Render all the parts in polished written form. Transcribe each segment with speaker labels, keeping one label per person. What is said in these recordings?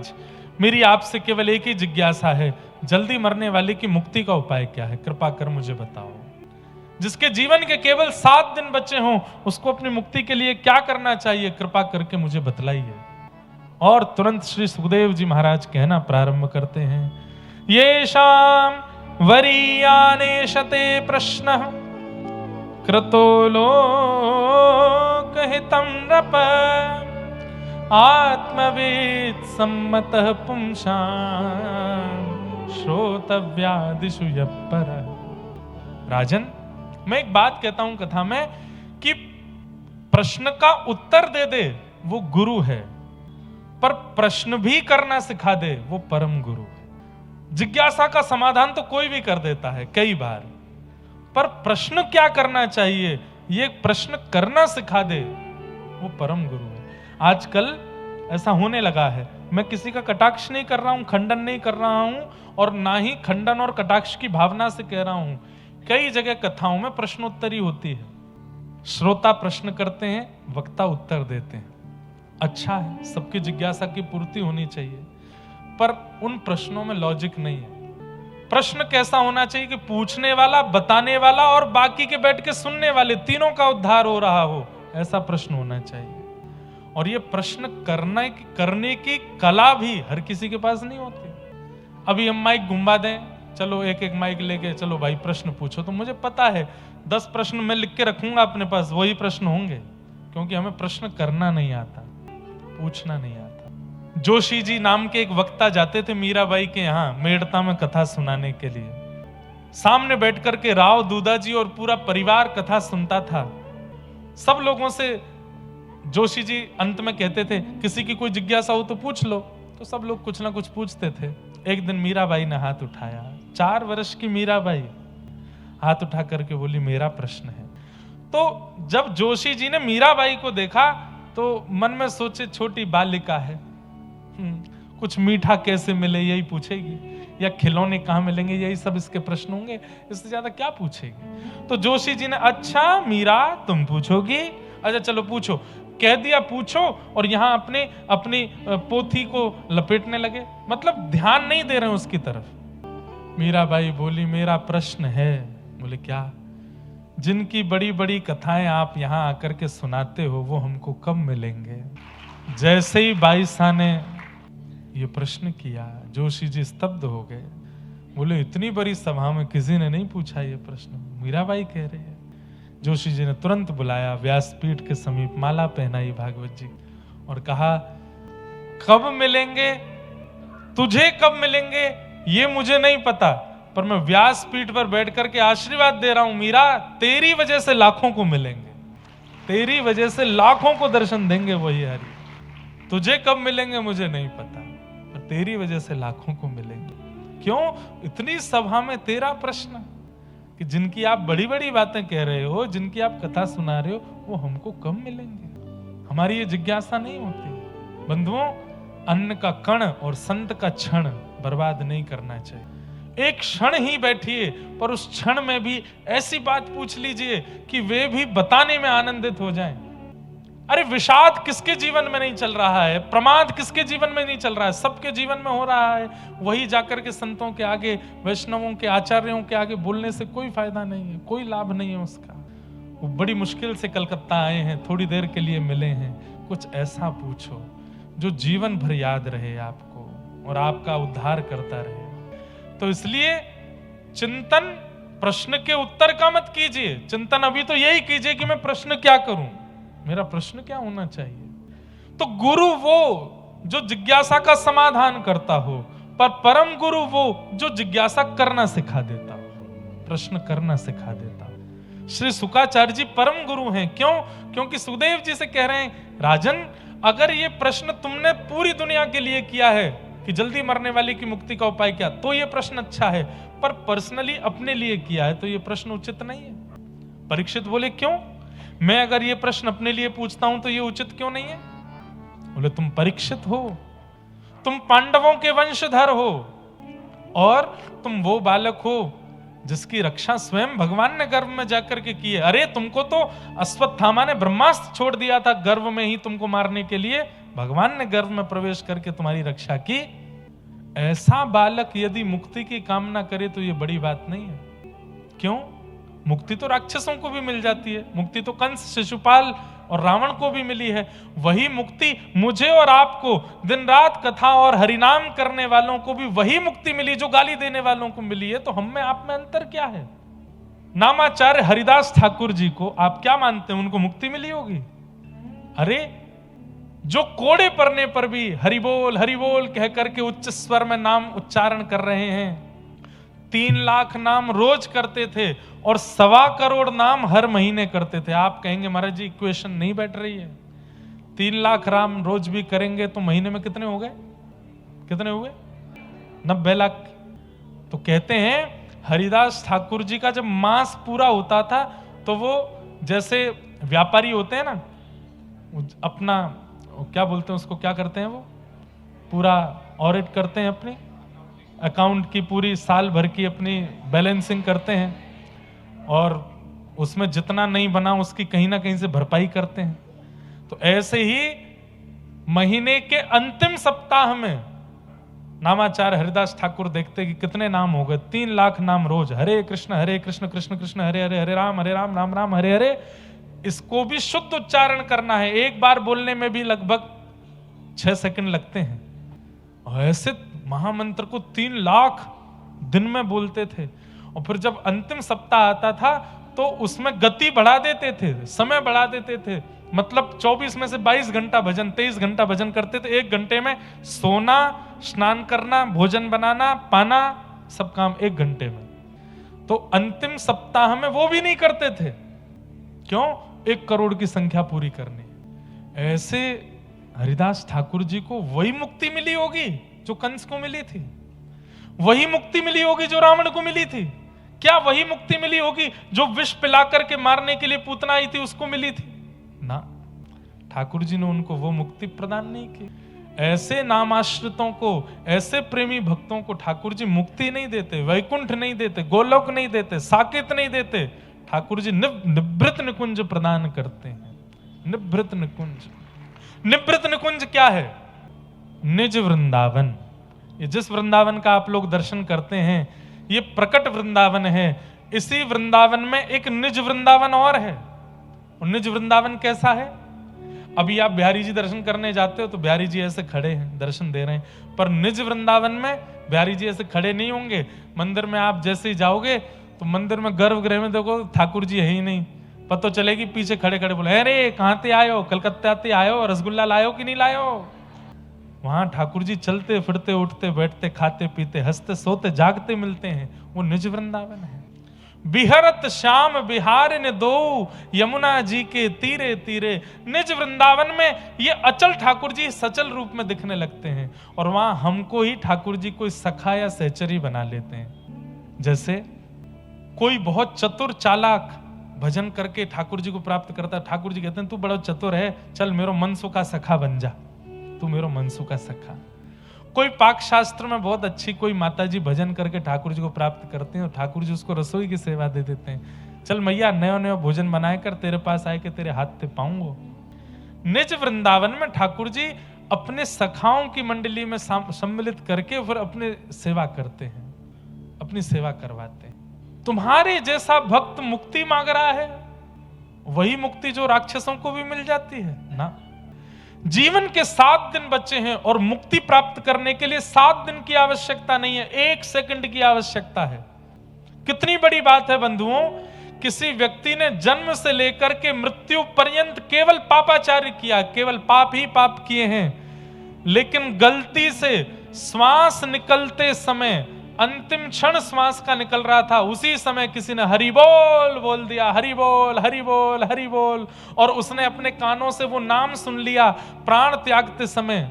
Speaker 1: महाराज, मेरी आपसे केवल एक ही जिज्ञासा है, जल्दी मरने वाले की मुक्ति का उपाय क्या है, कृपा कर मुझे बताओ। जिसके जीवन के केवल 7 दिन बचे हों, उसको अपनी मुक्ति के लिए क्या करना चाहिए, कृपा करके मुझे बतलाइए। और तुरंत श्री सुखदेव जी महाराज कहना प्रारंभ करते हैं, येषां वरीयाने शते प्रश्न कृतो लोकहितं नृप आत्मवेद सम्मतः पुंसां श्रोतव्यादिषु यप्परः। राजन, मैं एक बात कहता हूं कथा में कि प्रश्न का उत्तर दे दे वो गुरु है, पर प्रश्न भी करना सिखा दे वो परम गुरु है। जिज्ञासा का समाधान तो कोई भी कर देता है कई बार, पर प्रश्न क्या करना चाहिए ये प्रश्न करना सिखा दे वो परम गुरु है। आजकल ऐसा होने लगा है, मैं किसी का कटाक्ष नहीं कर रहा हूं, खंडन नहीं कर रहा हूं, और ना ही खंडन और कटाक्ष की भावना से कह रहा हूं। कई जगह कथाओं में प्रश्नोत्तरी होती है, श्रोता प्रश्न करते हैं, वक्ता उत्तर देते हैं। अच्छा है, सबकी जिज्ञासा की पूर्ति होनी चाहिए, पर उन प्रश्नों में लॉजिक नहीं है। प्रश्न कैसा होना चाहिए कि पूछने वाला, बताने वाला और बाकी के बैठ के सुनने वाले, तीनों का उद्धार हो रहा हो, ऐसा प्रश्न होना चाहिए। और ये प्रश्न करने की कला भी हर किसी के पास नहीं होती। अभी हम माइक घुमा दें, चलो एक एक माइक लेके चलो भाई प्रश्न पूछो, तो मुझे पता है 10 प्रश्न मैं लिख के रखूंगा अपने पास, वही प्रश्न होंगे, क्योंकि हमें प्रश्न करना नहीं आता, पूछना नहीं आता। जोशी जी नाम के एक वक्ता जाते थे मीराबाई के यहाँ मेड़ता में कथा सुनाने के लिए। सामने बैठ करके राव दूधा जी और पूरा परिवार कथा सुनता था। सब लोगों से जोशी जी अंत में कहते थे, किसी की कोई जिज्ञासा हो तो पूछ लो, तो सब लोग कुछ ना कुछ पूछते थे। एक दिन मीराबाई ने हाथ उठाया, 4 वर्ष की मीराबाई हाथ उठा करके बोली, मेरा प्रश्न है। तो जब जोशी जी ने मीराबाई को देखा तो मन में सोचे, छोटी बालिका है, कुछ मीठा कैसे मिले यही पूछेगी, या खिलौने कहाँ मिलेंगे यही सब इसके प्रश्न होंगे, इससे ज्यादा क्या पूछेगी। तो जोशी जी ने, अच्छा मीरा तुम पूछोगी, अच्छा चलो पूछो, कह दिया पूछो, और यहां अपनी पोथी को लपेटने लगे, मतलब ध्यान नहीं दे रहे हैं उसकी तरफ। मीराबाई बोली, मेरा प्रश्न है। बोले क्या? जिनकी बड़ी बड़ी कथाएं आप यहां आकर के सुनाते हो वो हमको कब मिलेंगे। जैसे ही बाई साहब ने ये प्रश्न किया, जोशी जी स्तब्ध हो गए। बोले, इतनी बड़ी सभा में किसी ने नहीं पूछा ये प्रश्न, मीराबाई कह रही है। जोशी जी ने तुरंत बुलाया, व्यासपीठ के समीप माला पहनाई भागवत जी और कहा, कब मिलेंगे, तुझे कब मिलेंगे ये मुझे नहीं पता, पर मैं व्यासपीठ पर बैठ करके आशीर्वाद दे रहा हूं, मीरा तेरी वजह से लाखों को मिलेंगे, तेरी वजह से लाखों को दर्शन देंगे वही हरि। तुझे कब मिलेंगे मुझे नहीं पता, पर तेरी वजह से लाखों को मिलेंगे। क्यों? इतनी सभा में तेरा प्रश्न कि जिनकी आप बड़ी बड़ी बातें कह रहे हो, जिनकी आप कथा सुना रहे हो, वो हमको कब मिलेंगे। हमारी ये जिज्ञासा नहीं होती। बंधुओं, अन्न का कण और संत का क्षण बर्बाद नहीं करना चाहिए। एक क्षण ही बैठिए, पर उस क्षण में भी ऐसी बात पूछ लीजिए कि वे भी बताने में आनंदित हो जाएं। अरे विषाद किसके जीवन में नहीं चल रहा है, प्रमाद किसके जीवन में नहीं चल रहा है, सबके जीवन में हो रहा है। वही जाकर के संतों के आगे, वैष्णवों के, आचार्यों के आगे बोलने से कोई फायदा नहीं है, कोई लाभ नहीं है उसका। वो बड़ी मुश्किल से कलकत्ता आए हैं, थोड़ी देर के लिए मिले हैं, कुछ ऐसा पूछो जो जीवन भर याद रहे आपको और आपका उद्धार करता रहे। तो इसलिए चिंतन प्रश्न के उत्तर का मत कीजिए, चिंतन अभी तो यही कीजिए कि मैं प्रश्न क्या करूं, मेरा प्रश्न क्या होना चाहिए। तो गुरु वो जो जिज्ञासा का समाधान करता हो, पर परम गुरु वो जो जिज्ञासा करना सिखा देता हो, प्रश्न करना सिखा देता हो। श्री शुकाचार्य जी परम गुरु हैं। क्यों? क्योंकि सुखदेव जी से कह रहे हैं, राजन अगर ये प्रश्न तुमने पूरी दुनिया के लिए किया है कि जल्दी मरने वाले की मुक्ति का उपाय क्या, तो ये प्रश्न अच्छा है, पर पर्सनली अपने लिए किया है तो ये प्रश्न उचित नहीं है। परीक्षित बोले, क्यों? मैं अगर ये प्रश्न अपने लिए पूछता हूं तो ये उचित क्यों नहीं है? बोले, तुम परीक्षित हो, तुम पांडवों के वंशधर हो, और तुम वो बालक हो जिसकी रक्षा स्वयं भगवान ने गर्भ में जाकर के की है। अरे तुमको तो अश्वत्थामा ने ब्रह्मास्त्र छोड़ दिया था गर्भ में ही तुमको मारने के लिए, भगवान ने गर्भ में प्रवेश करके तुम्हारी रक्षा की। ऐसा बालक यदि मुक्ति की कामना करे तो ये बड़ी बात नहीं है। क्यों? मुक्ति तो राक्षसों को भी मिल जाती है, मुक्ति तो कंस, शिशुपाल और रावण को भी मिली है। वही मुक्ति मुझे और आपको दिन रात कथा और हरिनाम करने वालों को भी वही मुक्ति मिली जो गाली देने वालों को मिली है। तो हम में आप में अंतर क्या है? नामाचार्य हरिदास ठाकुर जी को आप क्या मानते हैं, उनको मुक्ति मिली होगी? अरे जो कोड़े पड़ने पर भी हरि बोल कह करके उच्च स्वर में नाम उच्चारण कर रहे हैं, 3 लाख नाम रोज करते थे और 1.25 करोड़ नाम हर महीने करते थे। आप कहेंगे महाराज जी इक्वेशन नहीं बैठ रही है। 3 लाख राम रोज भी करेंगे तो महीने में कितने हो गए? कितने हुए? 90 लाख। तो कहते हैं हरिदास ठाकुर जी का जब मास पूरा होता था तो वो जैसे व्यापारी होते हैं ना, अपना क्या बोलते हैं उसको, क्या करते हैं, वो पूरा ऑडिट करते हैं, अपने अकाउंट की पूरी साल भर की अपनी बैलेंसिंग करते हैं और उसमें जितना नहीं बना उसकी कहीं ना कहीं से भरपाई करते हैं। तो ऐसे ही महीने के अंतिम सप्ताह में नामाचार्य हरिदास ठाकुर देखते कि कितने नाम हो गए। 3 लाख नाम रोज, हरे कृष्ण कृष्ण कृष्ण हरे हरे, हरे राम राम राम हरे हरे। इसको भी शुद्ध उच्चारण करना है, एक बार बोलने में भी लगभग 6 सेकंड लगते हैं। और ऐसे महामंत्र को 3 लाख दिन में बोलते थे। और फिर जब अंतिम सप्ताह आता था तो उसमें गति बढ़ा देते थे, समय बढ़ा देते थे। मतलब 24 में से 22 घंटा भजन, 23 घंटा भजन करते थे। 1 घंटे में सोना, स्नान करना, भोजन बनाना, पाना, सब काम 1 घंटे में। तो अंतिम सप्ताह में वो भी नहीं करते थे। क्यों? 1 करोड़ की संख्या पूरी करनी। ऐसे हरिदास ठाकुर जी को वही मुक्ति मिली होगी जो कंस को मिली थी, वही मुक्ति मिली होगी जो रावण को मिली थी। क्या वही मुक्ति मिली होगी जो विष पिला करके मारने के लिए पूतना आई थी उसको मिली थी? ना, ठाकुर जी ने उनको वो मुक्ति प्रदान नहीं की। ऐसे नामाश्रितों को, ऐसे प्रेमी भक्तों को ठाकुर जी मुक्ति नहीं देते, वैकुंठ नहीं देते, गोलोक नहीं देते, साकेत नहीं देते। ठाकुर जी निभृत निकुंज प्रदान करते हैं। निभृत निकुंज, निभृत निकुंज क्या है? निज वृंदावन। ये जिस वृंदावन का आप लोग दर्शन करते हैं ये प्रकट वृंदावन है। इसी वृंदावन में एक निज वृंदावन और है। और निज वृंदावन कैसा है? अभी आप बिहारी जी दर्शन करने जाते हो तो बिहारी जी ऐसे खड़े हैं, दर्शन दे रहे हैं। पर निज वृंदावन में बिहारी जी ऐसे खड़े नहीं होंगे। मंदिर में आप जैसे ही जाओगे तो मंदिर में गर्भगृह में देखो ठाकुर जी है ही नहीं। पता चलेगी पीछे खड़े खड़े बोले, अरे कहां ते आयो, कलकत्ता ते आयो, रसगुल्ला लायो कि नहीं लायो? वहां ठाकुर जी चलते फिरते, उठते बैठते, खाते पीते, हंसते सोते जागते मिलते हैं। वो निज वृंदावन है। बिहरत श्याम बिहार ने दो, यमुना जी के तीरे तीरे। निज वृंदावन में ये अचल ठाकुर जी सचल रूप में दिखने लगते हैं। और वहां हमको ही ठाकुर जी कोई सखा या सहचरी बना लेते हैं। जैसे कोई बहुत चतुर चालाक भजन करके ठाकुर जी को प्राप्त करता है। ठाकुर जी कहते हैं तू बड़ा चतुर है, चल मेरो मनसु का सखा बन जा, तू मेरो मनसु का सखा। कोई पाक शास्त्र में बहुत अच्छी कोई माता जी भजन करके ठाकुर जी को प्राप्त करते हैं और ठाकुर जी उसको रसोई की सेवा दे देते हैं। चल मैया नयो नयो भोजन बनाए कर तेरे पास आए के तेरे हाथ पे पाऊंगो। निज वृंदावन में ठाकुर जी अपने सखाओं की मंडली में सम्मिलित करके फिर अपने सेवा करते हैं, अपनी सेवा करवाते हैं। तुम्हारे जैसा भक्त मुक्ति मांग रहा है, वही मुक्ति जो राक्षसों को भी मिल जाती है ना। जीवन के 7 दिन बचे हैं और मुक्ति प्राप्त करने के लिए 7 दिन की आवश्यकता नहीं है, 1 सेकंड की आवश्यकता है। कितनी बड़ी बात है बंधुओं। किसी व्यक्ति ने जन्म से लेकर के मृत्यु पर्यंत केवल पापाचार्य किया, केवल पाप ही पाप किए हैं। लेकिन गलती से श्वास निकलते समय, अंतिम क्षण श्वास का निकल रहा था, उसी समय किसी ने हरि बोल दिया, हरि बोल हरि बोल हरि बोल, और उसने अपने कानों से वो नाम सुन लिया। प्राण त्यागते समय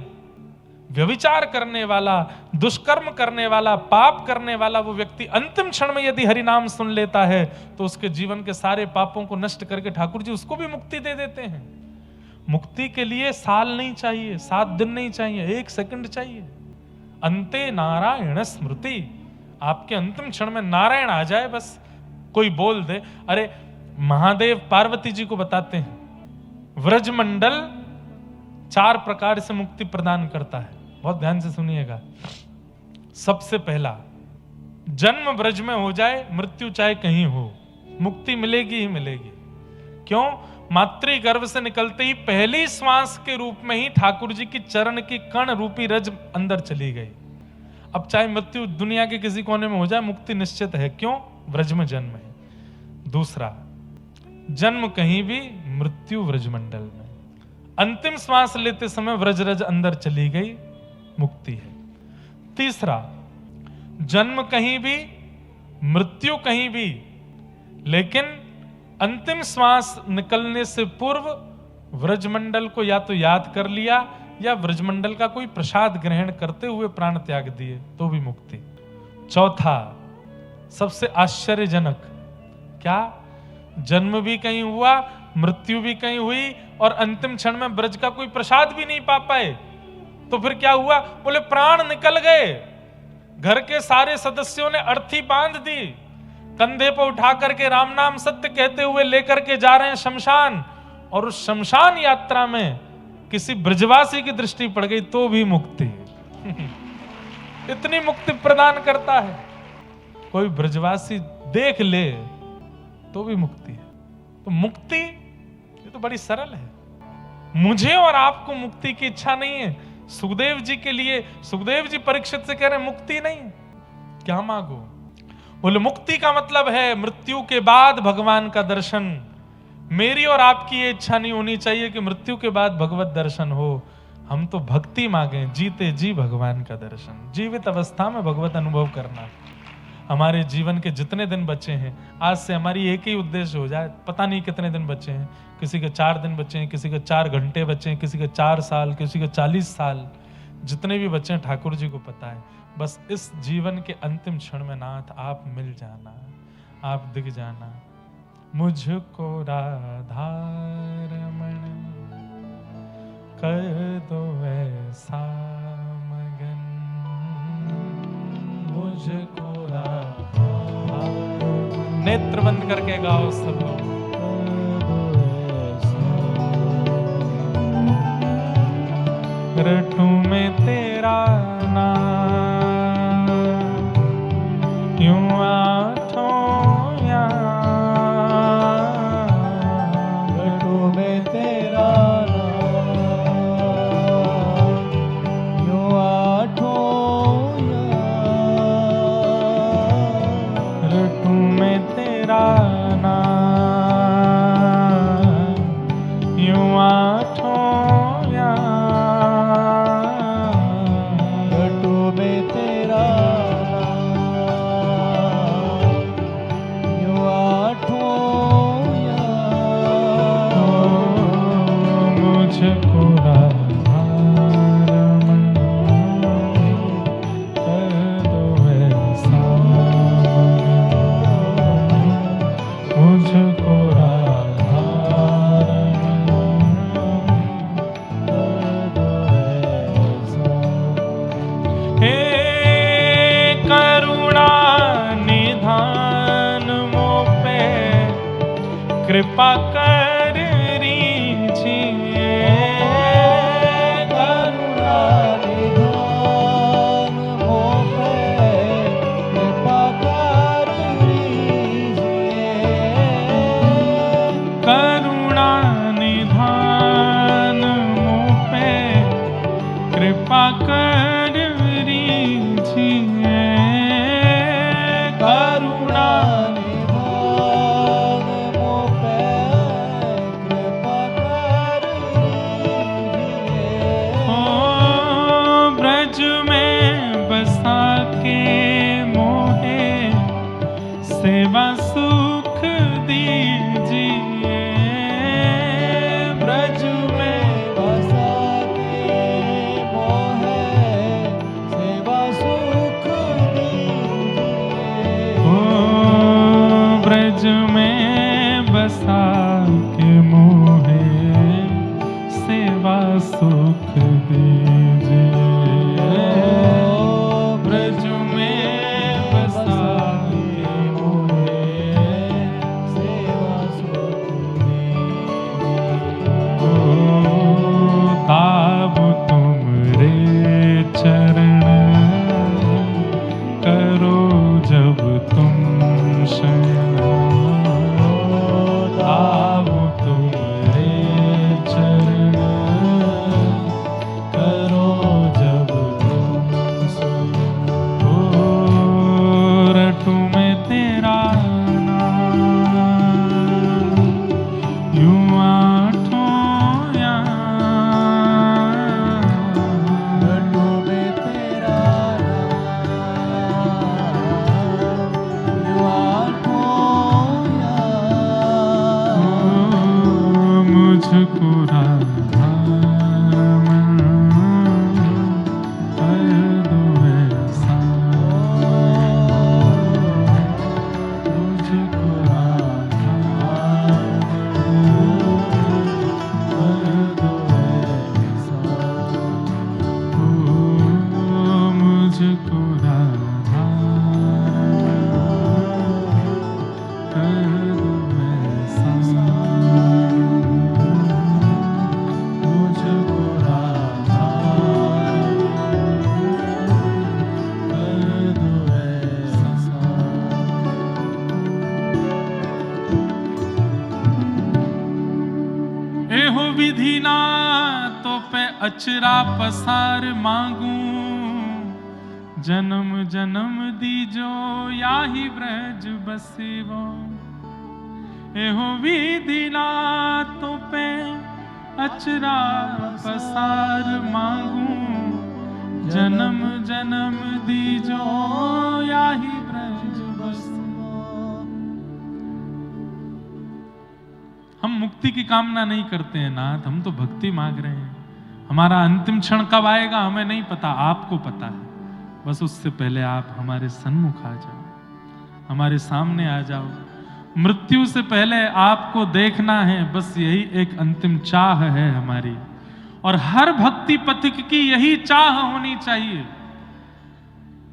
Speaker 1: व्यभिचार करने वाला, दुष्कर्म करने वाला, पाप करने वाला वो व्यक्ति अंतिम क्षण में यदि हरि नाम सुन लेता है तो उसके जीवन के सारे पापों को नष्ट करके ठाकुर जी उसको भी मुक्ति दे देते हैं। मुक्ति के लिए साल नहीं चाहिए, 7 दिन नहीं चाहिए, 1 सेकंड चाहिए। अंते नारायण स्मृति। आपके अंतिम क्षण में नारायण आ जाए, बस कोई बोल दे। अरे महादेव पार्वती जी को बताते हैं, व्रजमंडल 4 प्रकार से मुक्ति प्रदान करता है। बहुत ध्यान से सुनिएगा। सबसे पहला, जन्म ब्रज में हो जाए, मृत्यु चाहे कहीं हो, मुक्ति मिलेगी ही मिलेगी। क्यों? मातृ गर्भ से निकलते ही पहली श्वास के रूप में ही ठाकुर जी की चरण की कण रूपी रज अंदर चली गई। अब चाहे मृत्यु दुनिया के किसी कोने में हो जाए, मुक्ति निश्चित है। क्यों? ब्रज में जन्म है। दूसरा, जन्म कहीं भी, मृत्यु व्रजमंडल में। अंतिम श्वास लेते समय व्रज रज अंदर चली गई, मुक्ति है। तीसरा, जन्म कहीं भी, मृत्यु कहीं भी, लेकिन अंतिम श्वास निकलने से पूर्व व्रजमंडल को या तो याद कर लिया या व्रजमंडल का कोई प्रसाद ग्रहण करते हुए प्राण त्याग दिए, तो भी मुक्ति। चौथा, सबसे आश्चर्यजनक, क्या? जन्म भी कहीं हुआ, मृत्यु भी कहीं हुई, और अंतिम क्षण में ब्रज का कोई प्रसाद भी नहीं पा पाए। तो फिर क्या हुआ? बोले प्राण निकल गए। घर के सारे सदस्यों ने अर्थी बांध दी, कंधे पर उठा करके राम नाम सत्य कहते हुए लेकर के जा रहे हैं शमशान, और उस शमशान यात्रा में किसी ब्रजवासी की दृष्टि पड़ गई तो भी मुक्ति। इतनी मुक्ति प्रदान करता है। कोई ब्रजवासी देख ले तो भी मुक्ति है। तो मुक्ति ये तो बड़ी सरल है। मुझे और आपको मुक्ति की इच्छा नहीं है। सुखदेव जी के लिए, सुखदेव जी परीक्षित से कह रहे हैं मुक्ति नहीं, क्या मांगो? बोले मुक्ति का मतलब है मृत्यु के बाद भगवान का दर्शन। मेरी और आपकी ये इच्छा नहीं होनी चाहिए कि मृत्यु के बाद भगवत दर्शन हो। हम तो भक्ति मांगे, जीते जी भगवान का दर्शन, जीवित अवस्था में भगवत अनुभव करना। हमारे जीवन के जितने दिन बचे हैं, आज से हमारी एक ही उद्देश्य हो जाए। पता नहीं कितने दिन बचे हैं, किसी के 4 दिन बचे हैं, किसी के 4 घंटे बचे हैं, किसी के 4 साल, किसी के 40 साल, जितने भी बचे हैं ठाकुर जी को पता है। बस इस जीवन के अंतिम क्षण में नाथ आप मिल जाना, आप दिख जाना। मुझको राधा रमण कर दो ऐसा मगन, मुझको राधा। नेत्र बंद करके गाओ सब लोग। रटू में तेरा नाम, यूं आठों याम,
Speaker 2: रटू में तेरा नाम, यूं आठों याम,
Speaker 1: रटू में तेरा नाम, यूं आठों कृपा कर रीझिए,
Speaker 2: करुणा निधान मोह पे कृपा कर रीझिए,
Speaker 1: करुणा निधान मोह पे कृपा कर रीझिए, करुणा सेवा सुख दीजिए,
Speaker 2: ब्रज में बसा के मोहे सेवा सुख दीजिए,
Speaker 1: ओ ब्रज में बसा के मोहे सेवा सुख दीजिए, ब्रज में बसा ता मुझको राधा कर दो ऐसा, मुझको राधा कर दो ऐसा, ओ मुझको राधा कर दो ऐसा, मुझको राधा कर दो ऐसा। एहो विधि ना तो पे अचरा पसार मांगू, जन्म जन्म दीजो याही ब्रज बसेवो। एहो विधि ना तो पे अचरा पसार मांगू, जन्म जन्म दीजो याही ब्रज बसेवो। हम मुक्ति की कामना नहीं करते हैं नाथ, हम तो भक्ति मांग रहे हैं। हमारा अंतिम क्षण कब आएगा हमें नहीं पता, आपको पता है। बस उससे पहले आप हमारे सन्मुख आ जाओ, हमारे सामने आ जाओ। मृत्यु से पहले आपको देखना है, बस यही एक अंतिम चाह है हमारी। और हर भक्ति पथिक की यही चाह होनी चाहिए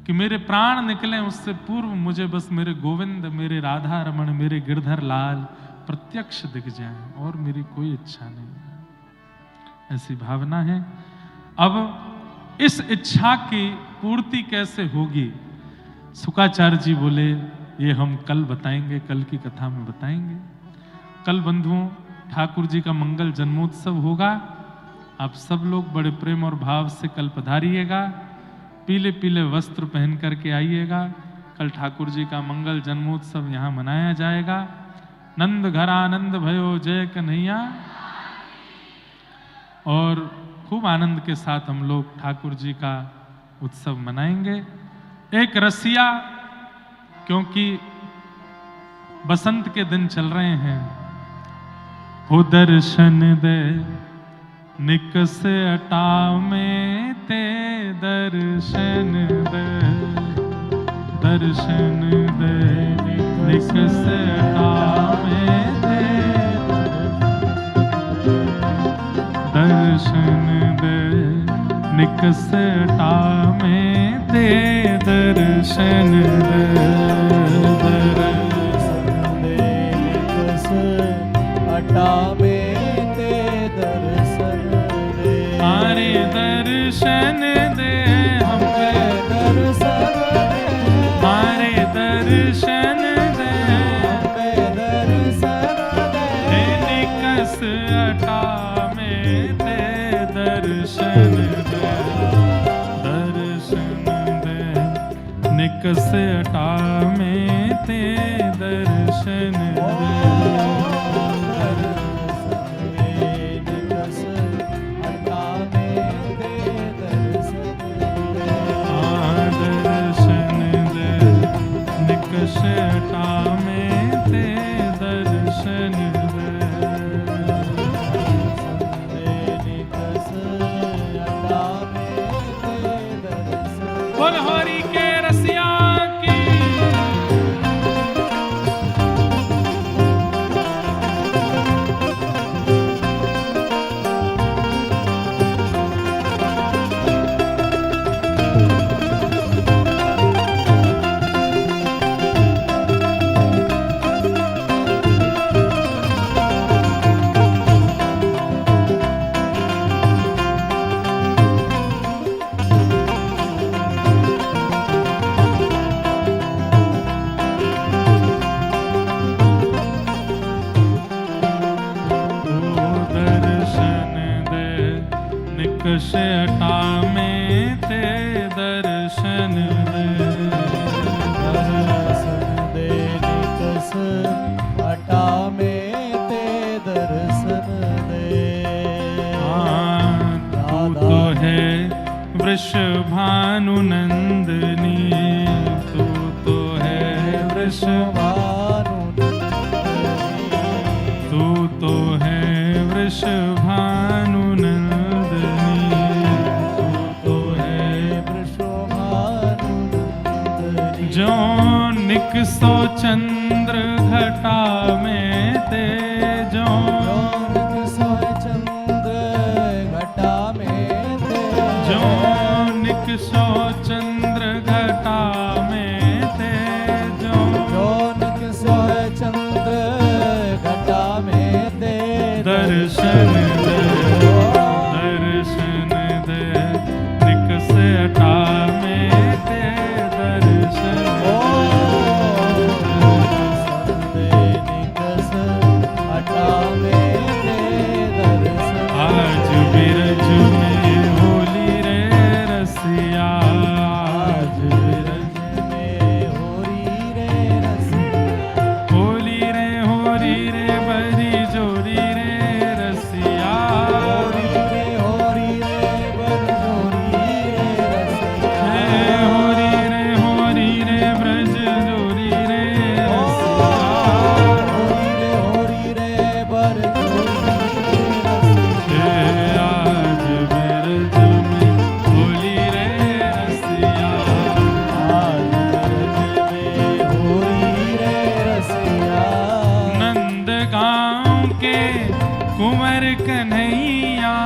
Speaker 1: कि मेरे प्राण निकले उससे पूर्व मुझे बस मेरे गोविंद, मेरे राधा रमण, मेरे गिरधर लाल प्रत्यक्ष दिख जाए, और मेरी कोई इच्छा नहीं है। ऐसी भावना है। अब इस इच्छा की पूर्ति कैसे होगी? शुकाचार्य जी बोले ये हम कल बताएंगे, कल की कथा में बताएंगे। कल बंधुओं ठाकुर जी का मंगल जन्मोत्सव होगा। आप सब लोग बड़े प्रेम और भाव से कल पधारिएगा, पीले पीले वस्त्र पहन करके आइएगा। कल ठाकुर जी का मंगल जन्मोत्सव यहाँ मनाया जाएगा। नंद घर आनंद भयो जय कन्हैया। और खूब आनंद के साथ हम लोग ठाकुर जी का उत्सव मनाएंगे। एक रसिया, क्योंकि बसंत के दिन चल रहे हैं, हो दर्शन दे निकस अटा में ते दर्शन दे, दर्शन दे निकस अटा में ते दर्शन दे, निकस अटा में ते दर्शन दे,
Speaker 2: दर्शन दे निकस अटा में ते दर्शन दे।
Speaker 1: हमारे दर्शन दे हमें
Speaker 2: दर्शन दे,
Speaker 1: हमारे दर्शन दे
Speaker 2: हमें दर्शन दे।
Speaker 1: निकस अटा में ते दर्शन दे, दर्शन दे निकस अटा में ते दर्शन दे। अटा में ते दर्शन दे,
Speaker 2: निकस अटा में ते दर्शन।
Speaker 1: बोल हरि के रसिया की। निकस अटा में ते दर्शन दे,
Speaker 2: दर्शन दे निकस अटा में ते दर्शन दे।
Speaker 1: तू तो है वृषभानु नंदनी, तू तो है वृषभानु, तू तो है वृषभानु नंदनी,
Speaker 2: तू तो है वृषभानुनंदनी।
Speaker 1: जो निकसो चंद्र घटा में तेजो,
Speaker 2: रौनक सोए चंद्र घटा में
Speaker 1: जो
Speaker 2: तेजो।
Speaker 1: निकसो चंद्र घटा में तेजो,
Speaker 2: रौनक सोए चंद्र घटा में तेजो।
Speaker 1: दर्शन दे, दर्शन दे, निकसे हटा में ते दर्शन
Speaker 2: ओ
Speaker 1: दे।
Speaker 2: दे निकस हटा में ते दर्शन।
Speaker 1: आज बिरज में होली रे रसिया, आज बिरज
Speaker 2: में होरी रे रसिया।
Speaker 1: होली रे बरी जोरी रे रसिया,
Speaker 2: होरी रे बरजोरी रे रसिया।
Speaker 1: हे होरी रे ब्रज जोरी रे रसिया।
Speaker 2: होरी रे बरजोरी रे रसिया।
Speaker 1: हे आज बिरज में होली रे रसिया,
Speaker 2: आज बिरज में होरी रे रसिया।
Speaker 1: नंद गाँव के कुंवर कन्हैया,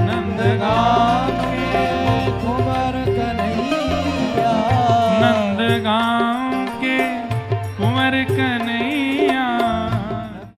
Speaker 1: नंद गाँव
Speaker 2: गाँव के कुंवर कन्हैया।
Speaker 1: नंद गाँव के कुंवर कन्हैया,